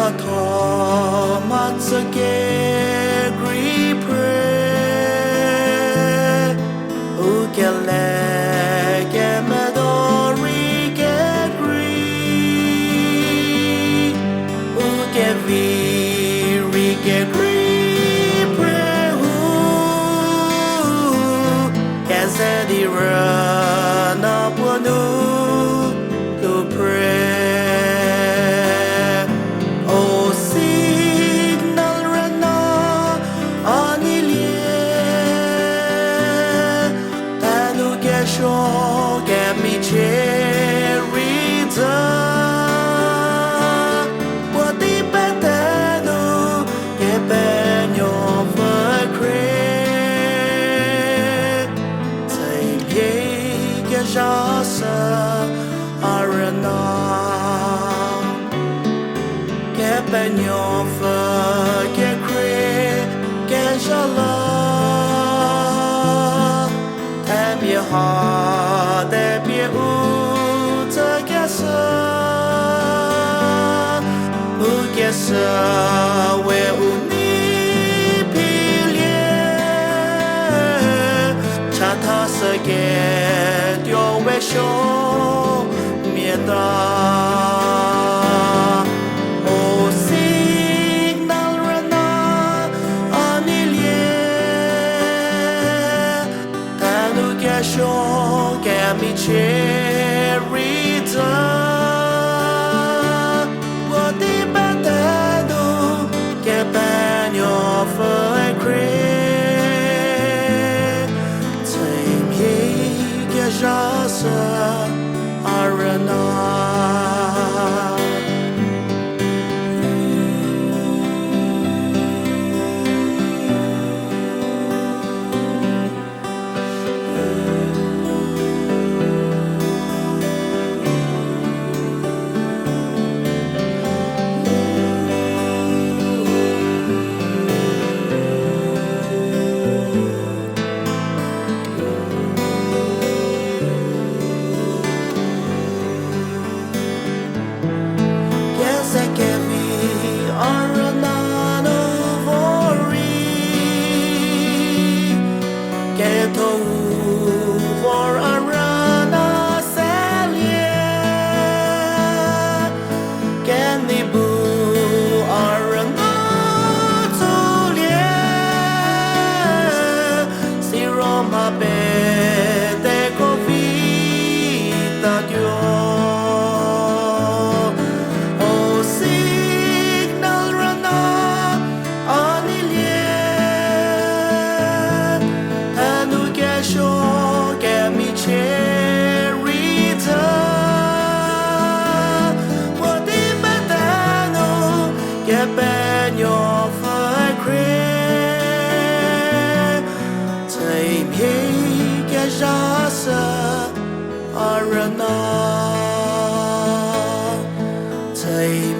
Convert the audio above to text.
Thomas Gary pray who can let Medori get green who can we get green pray who can set the run up one to pray. Get me cherry what the better get ben your cray say get just arena get ben your get cray get jala your heart that be who gets where uni pilien chata get your way show me show get me cherry what the better get ban your cray take get just arena. Get over a rana salia can the boo arana tulia si roma bede covita dio oh signal rana show get me cherry what the better get ban your cray take get just arena take